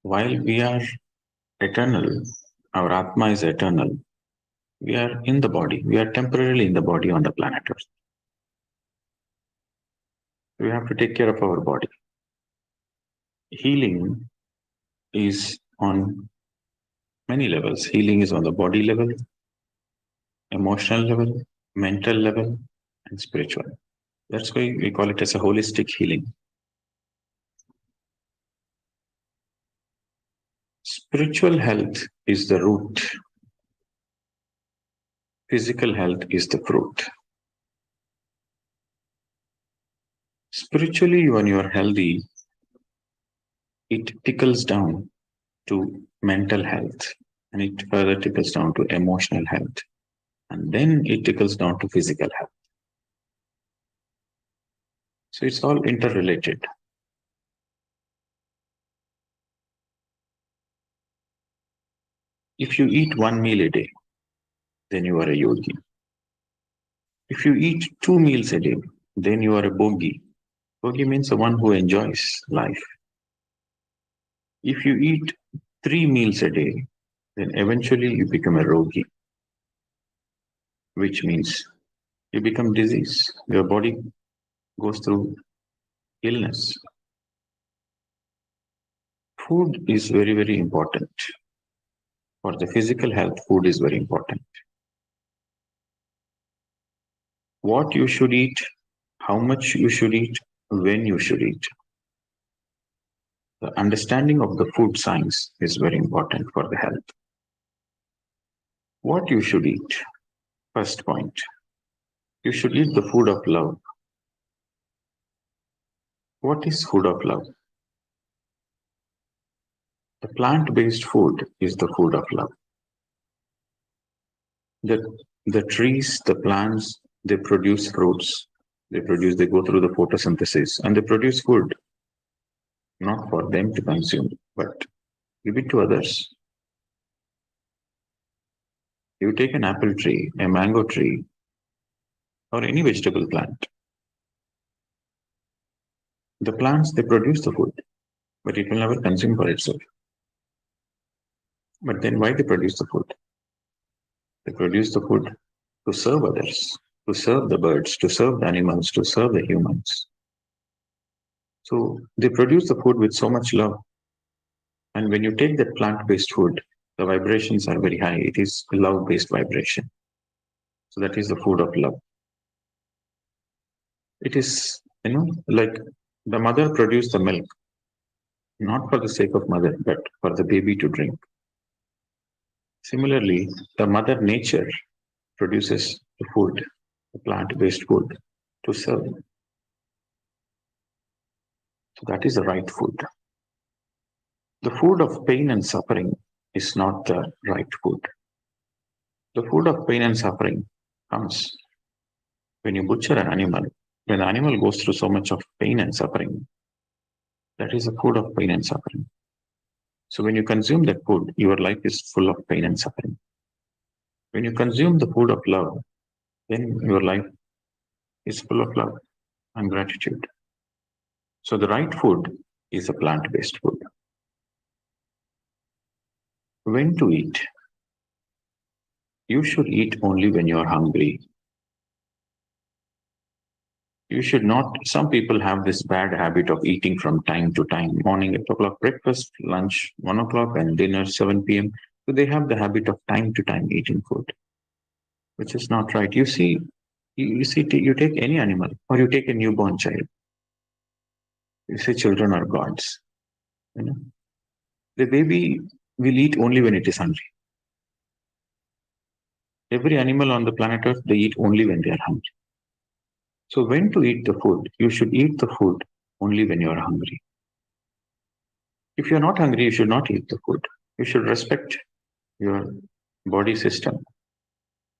While we are eternal, our Atma is eternal, we are in the body. We are temporarily in the body on the planet Earth. We have to take care of our body. Healing is on many levels. Healing is on the body level, emotional level, mental level, and spiritual. That's why we call it as a holistic healing. Spiritual health is the root. Physical health is the fruit. Spiritually, when you are healthy, it trickles down to mental health, and it further trickles down to emotional health, and then it trickles down to physical health. So it's all interrelated. If you eat 1 meal a day, then you are a yogi. If you eat 2 meals a day, then you are a bogi. Bogi means the one who enjoys life. If you eat 3 meals a day, then eventually you become a rogi, which means you become disease. Your body goes through illness. Food is very, very important. For the physical health, food is very important. What you should eat, how much you should eat, when you should eat. The understanding of the food science is very important for the health. What you should eat, first point. You should eat the food of love. What is food of love? The plant-based food is the food of love. The trees, the plants, they produce fruits. They go through the photosynthesis and they produce food. Not for them to consume, but give it to others. You take an apple tree, a mango tree, or any vegetable plant. The plants, they produce the food, but it will never consume for itself. But then why they produce the food? They produce the food to serve others, to serve the birds, to serve the animals, to serve the humans. So they produce the food with so much love. And when you take that plant-based food, the vibrations are very high. It is love-based vibration. So that is the food of love. It is, like the mother produced the milk, not for the sake of mother, but for the baby to drink. Similarly, the mother nature produces the food, the plant-based food, to serve. So that is the right food. The food of pain and suffering is not the right food. The food of pain and suffering comes when you butcher an animal. When the animal goes through so much of pain and suffering, that is the food of pain and suffering. So when you consume that food, your life is full of pain and suffering. When you consume the food of love, then your life is full of love and gratitude. So the right food is a plant-based food. When to eat? You should eat only when you are hungry. You should not, some people have this bad habit of eating from time to time. Morning 8 o'clock breakfast, lunch 1 o'clock, and dinner 7 p.m. So they have the habit of time to time eating food, which is not right. You see, you take any animal or you take a newborn child. You say children are gods. The baby will eat only when it is hungry. Every animal on the planet Earth, they eat only when they are hungry. So when to eat the food? You should eat the food only when you are hungry. If you're not hungry, you should not eat the food. You should respect your body system.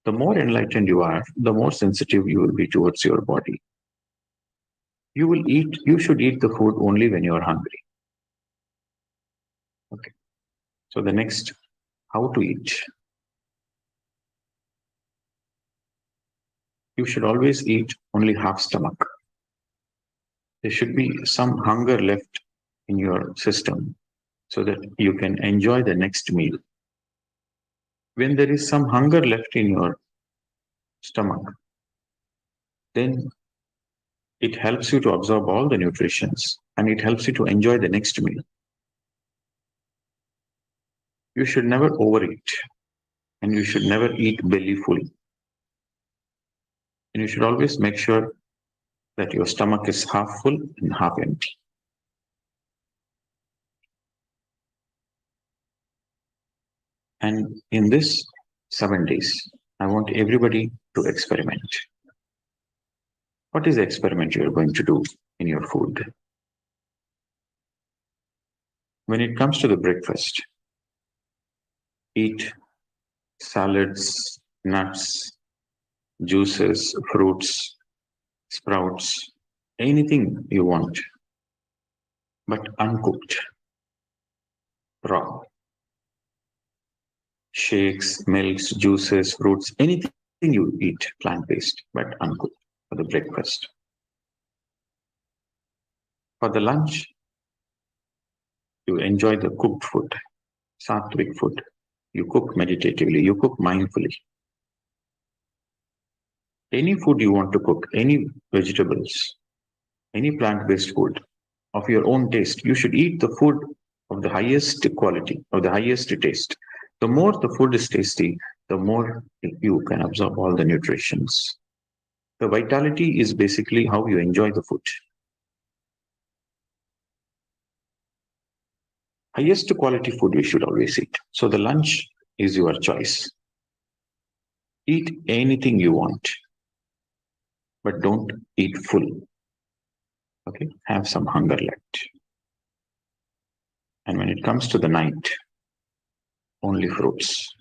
The more enlightened you are, the more sensitive you will be towards your body. You should eat the food only when you are hungry. Okay. So the next, how to eat. You should always eat only half stomach. There should be some hunger left in your system so that you can enjoy the next meal. When there is some hunger left in your stomach, then it helps you to absorb all the nutrients and it helps you to enjoy the next meal. You should never overeat and you should never eat belly full. And you should always make sure that your stomach is half full and half empty. And in this 7 days, I want everybody to experiment. What is the experiment you're going to do in your food? When it comes to the breakfast, eat salads, nuts, juices, fruits, sprouts, anything you want, but uncooked, raw. Shakes, milks, juices, fruits, anything you eat, plant-based, but uncooked for the breakfast. For the lunch, you enjoy the cooked food, sattvic food. You cook meditatively, you cook mindfully. Any food you want to cook, any vegetables, any plant-based food of your own taste, you should eat the food of the highest quality, of the highest taste. The more the food is tasty, the more you can absorb all the nutrients. The vitality is basically how you enjoy the food. Highest quality food we should always eat. So the lunch is your choice. Eat anything you want, but don't eat full. Okay, have some hunger left. And when it comes to the night, only fruits.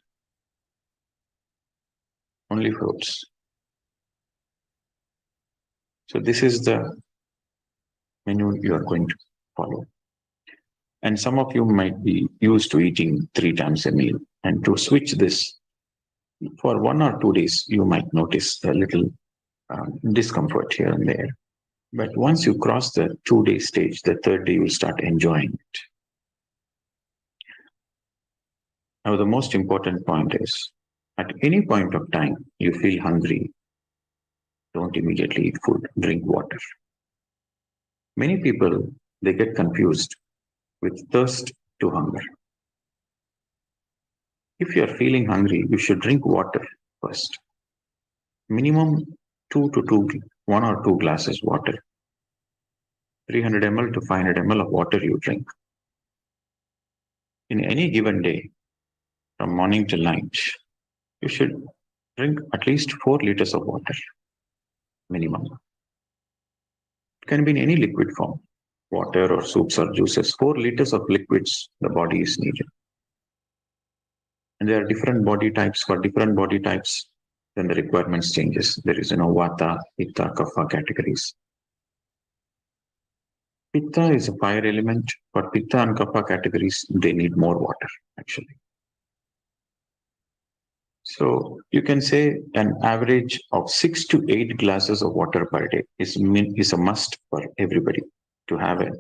Only fruits. So this is the menu you are going to follow. And some of you might be used to eating 3 times a meal. And to switch this, for 1 or 2 days, you might notice a little discomfort here and there. But once you cross the 2-day stage, the third day you will start enjoying it. Now, the most important point is, at any point of time you feel hungry, don't immediately eat food, drink water. Many people, they get confused with thirst to hunger. If you are feeling hungry, you should drink water first. Minimum 1 or 2 glasses water. 300 ml to 500 ml of water you drink. In any given day, from morning till night, you should drink at least 4 liters of water, minimum. It can be in any liquid form, water or soups or juices. 4 liters of liquids the body is needed. And there are different body types. For different body types, then the requirements changes. There is, Vata, Pitta, Kapha categories. Pitta is a fire element. For Pitta and Kapha categories, they need more water, actually. So you can say an average of 6 to 8 glasses of water per day is a must for everybody to have a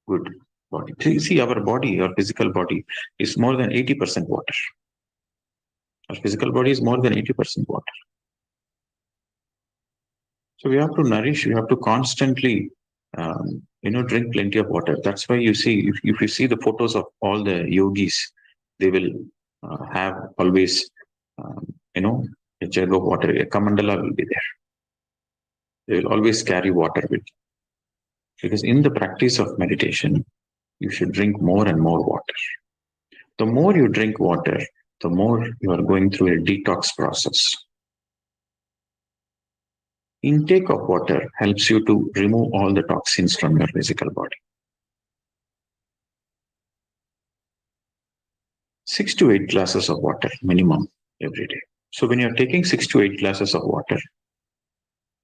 good body. See, our body, our physical body is more than 80% water. Our physical body is more than 80% water. So we have to nourish, we have to constantly, drink plenty of water. That's why you see, if you see the photos of all the yogis, they will have always, a jug of water, a kamandala will be there. They will always carry water with you. Because in the practice of meditation, you should drink more and more water. The more you drink water, the more you are going through a detox process. Intake of water helps you to remove all the toxins from your physical body. 6 to 8 glasses of water minimum every day. So when you're taking 6 to 8 glasses of water,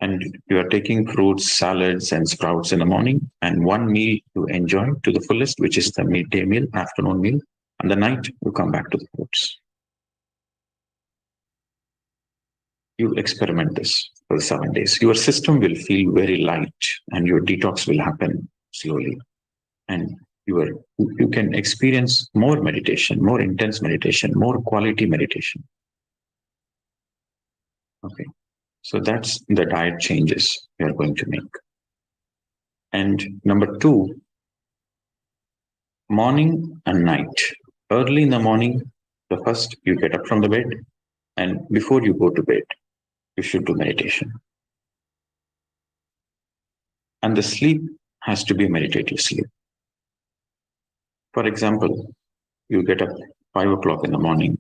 and you are taking fruits, salads, and sprouts in the morning, and one meal you enjoy to the fullest, which is the midday meal, afternoon meal, and the night you come back to the fruits. You experiment this for 7 days. Your system will feel very light, and your detox will happen slowly. And you can experience more meditation, more intense meditation, more quality meditation. Okay. So that's the diet changes we are going to make. And number 2, morning and night. Early in the morning, the first you get up from the bed, and before you go to bed, you should do meditation. And the sleep has to be a meditative sleep. For example, you get up 5 o'clock in the morning,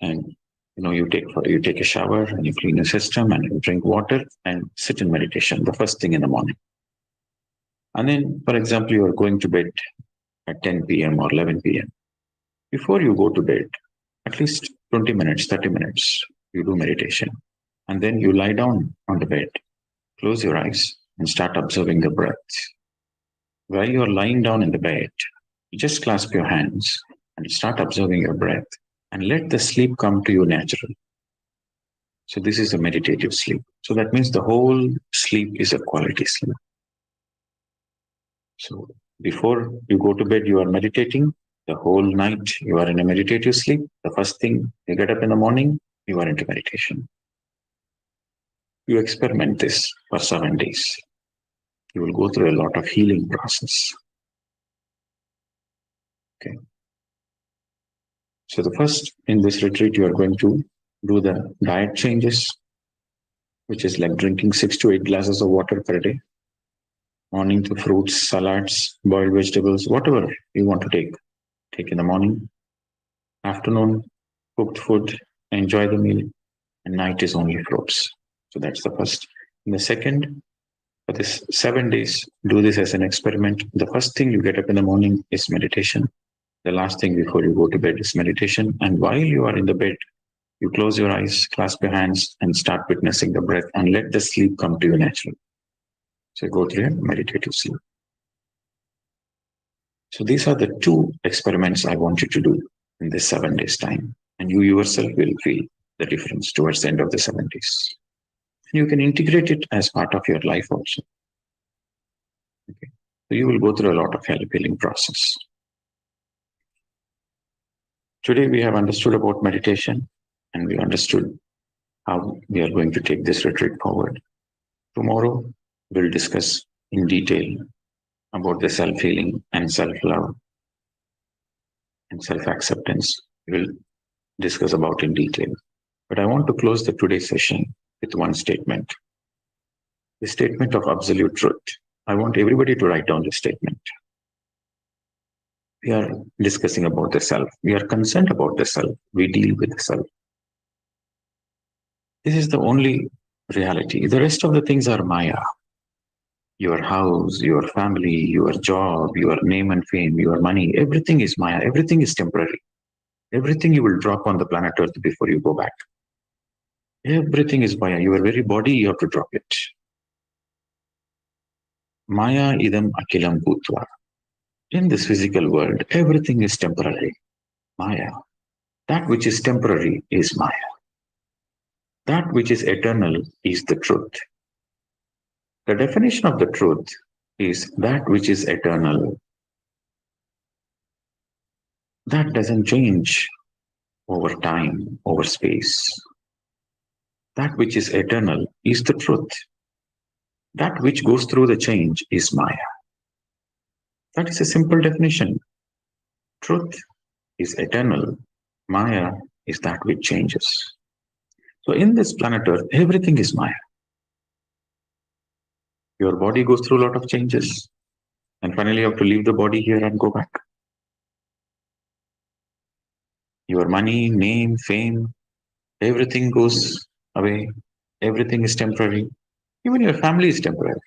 and you take a shower, and you clean your system, and you drink water and sit in meditation the first thing in the morning. And then, for example, you are going to bed at 10 p.m. or 11 p.m. Before you go to bed, at least 20 minutes, 30 minutes, you do meditation. And then you lie down on the bed, close your eyes, and start observing the breath. While you are lying down in the bed, you just clasp your hands and start observing your breath, and let the sleep come to you naturally. So this is a meditative sleep. So that means the whole sleep is a quality sleep. So before you go to bed, you are meditating. The whole night, you are in a meditative sleep. The first thing you get up in the morning, you are into meditation. You experiment this for 7 days. You will go through a lot of healing process. Okay. So the first, in this retreat, you are going to do the diet changes, which is like drinking 6 to 8 glasses of water per day. Morning to fruits, salads, boiled vegetables, whatever you want to take in the morning. Afternoon, cooked food, enjoy the meal. And night is only fruits. So that's the first. And the second, for this 7 days, do this as an experiment. The first thing you get up in the morning is meditation. The last thing before you go to bed is meditation. And while you are in the bed, you close your eyes, clasp your hands, and start witnessing the breath, and let the sleep come to you naturally. So go through a meditative sleep. So these are the 2 experiments I want you to do in this 7 days time. And you yourself will feel the difference towards the end of the 7 days. You can integrate it as part of your life also. Okay. So you will go through a lot of healing process. Today we have understood about meditation, and we understood how we are going to take this retreat forward. Tomorrow we'll discuss in detail about the self-healing and self-love and self-acceptance. We'll discuss about in detail. But I want to close the today's session with one statement. The statement of absolute truth. I want everybody to write down this statement. We are discussing about the self. We are concerned about the self. We deal with the self. This is the only reality. The rest of the things are Maya. Your house, your family, your job, your name and fame, your money, everything is Maya. Everything is temporary. Everything you will drop on the planet Earth before you go back. Everything is Maya. Your very body, you have to drop it. Maya idam akilam bhutva. In this physical world, everything is temporary. Maya. That which is temporary is Maya. That which is eternal is the truth. The definition of the truth is that which is eternal. That doesn't change over time, over space. That which is eternal is the truth. That which goes through the change is Maya. That is a simple definition. Truth is eternal. Maya is that which changes. So in this planet Earth, everything is Maya. Your body goes through a lot of changes. And finally, you have to leave the body here and go back. Your money, name, fame, everything goes away. Everything is temporary. Even your family is temporary.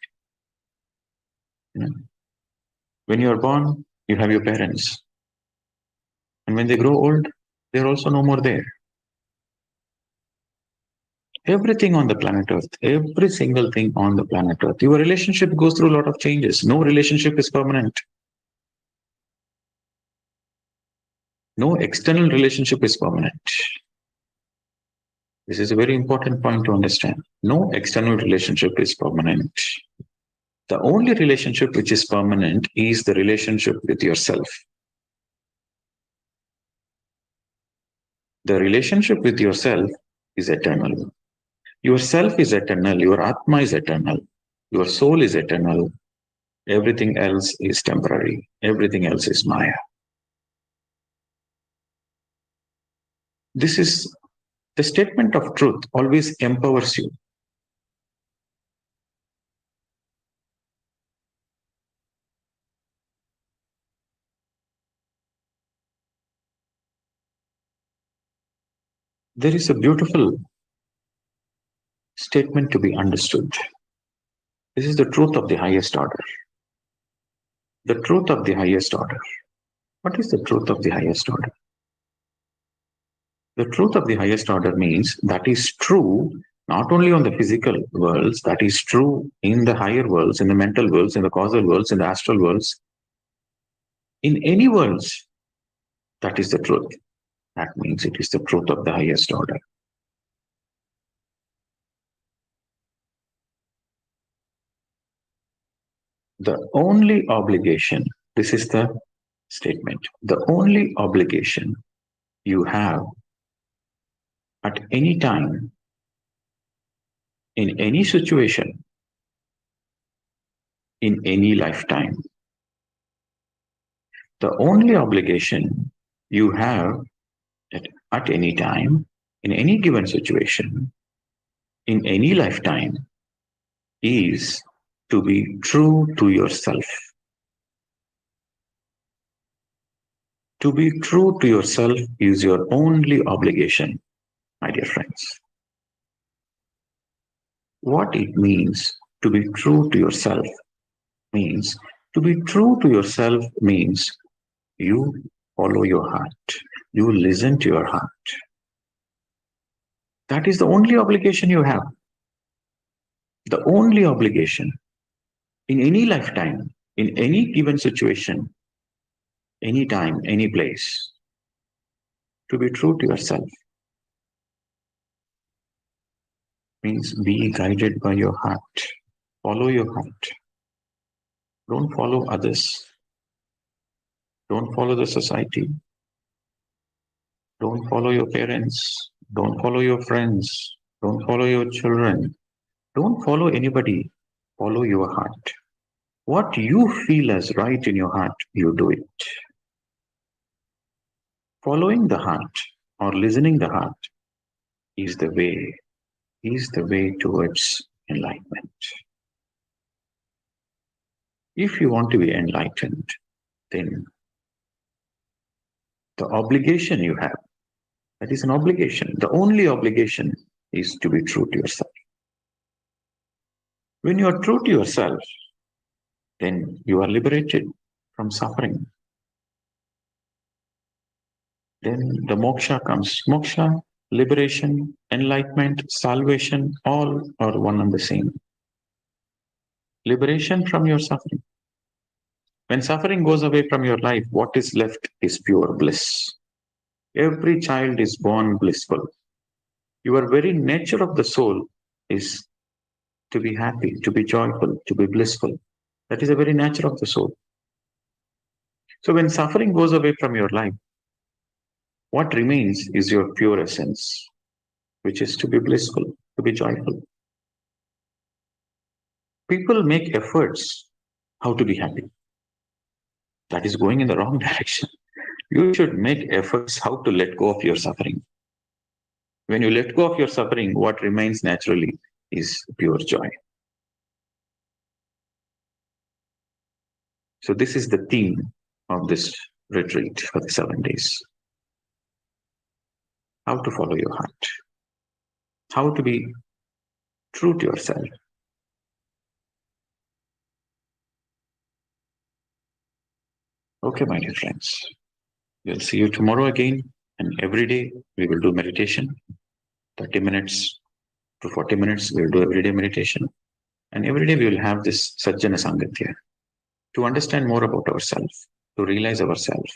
When you are born, you have your parents. And when they grow old, they're also no more there. Everything on the planet Earth, every single thing on the planet Earth, your relationship goes through a lot of changes. No relationship is permanent. No external relationship is permanent. This is a very important point to understand. No external relationship is permanent. The only relationship which is permanent is the relationship with yourself. The relationship with yourself is eternal. Your self is eternal. Your Atma is eternal. Your soul is eternal. Everything else is temporary. Everything else is Maya. This is the statement of truth always empowers you. There is a beautiful statement to be understood. This is the truth of the highest order. The truth of the highest order. What is the truth of the highest order? The truth of the highest order means that is true not only on the physical worlds, that is true in the higher worlds, in the mental worlds, in the causal worlds, in the astral worlds, in any worlds. That is the truth. That means it is the truth of the highest order. The only obligation, this is the statement, the only obligation you have at any time, in any situation, in any lifetime, the only obligation you have at any time, in any given situation, in any lifetime, is to be true to yourself. To be true to yourself is your only obligation, my dear friends. What it means to be true to yourself means to be true to yourself means you follow your heart. You listen to your heart. That is the only obligation you have. The only obligation in any lifetime, in any given situation, any time, any place, to be true to yourself. Means be guided by your heart. Follow your heart. Don't follow others. Don't follow the society. Don't follow your parents. Don't follow your friends. Don't follow your children. Don't follow anybody. Follow your heart. What you feel as right in your heart, you do it. Following the heart or listening the heart is the way towards enlightenment. If you want to be enlightened, then the obligation you have, that is an obligation. The only obligation is to be true to yourself. When you are true to yourself, then you are liberated from suffering. Then the moksha comes. Moksha, liberation, enlightenment, salvation, all are one and the same. Liberation from your suffering. When suffering goes away from your life, what is left is pure bliss. Every child is born blissful. Your very nature of the soul is to be happy, to be joyful, to be blissful. That is the very nature of the soul. So when suffering goes away from your life, what remains is your pure essence, which is to be blissful, to be joyful. People make efforts how to be happy. That is going in the wrong direction. You should make efforts how to let go of your suffering. When you let go of your suffering, what remains naturally is pure joy. So this is the theme of this retreat for the 7 days. How to follow your heart. How to be true to yourself. Okay, my dear friends. We'll see you tomorrow again. And every day we will do meditation. 30 minutes to 40 minutes, we'll do everyday meditation. And every day we will have this Sajjana Sangatya to understand more about ourselves, to realize ourselves.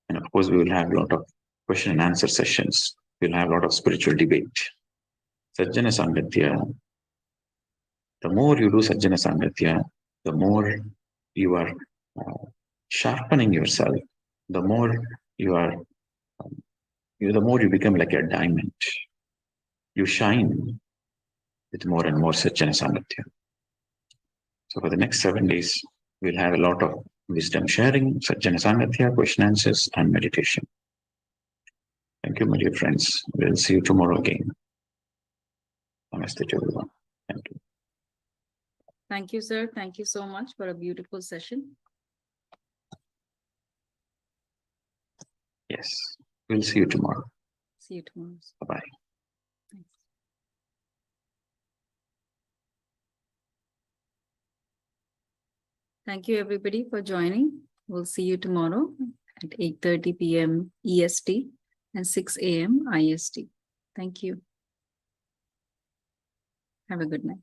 And of course, we will have a lot of question and answer sessions. We'll have a lot of spiritual debate. Sajjana Sangatya, the more you do Sajjana Sangatya, the more you are sharpening yourself, the more the more you become like a diamond. You shine with more and more Sajjana Sangatya. So for the next 7 days, we'll have a lot of wisdom sharing, Sajjana Sangatya, question answers, and meditation. Thank you, my dear friends. We'll see you tomorrow again. Namaste to everyone. Thank you. Thank you, sir. Thank you so much for a beautiful session. Yes, we'll see you tomorrow. See you tomorrow. Bye-bye. Thanks. Thank you, everybody, for joining. We'll see you tomorrow at 8:30 p.m. EST and 6 a.m. IST. Thank you. Have a good night.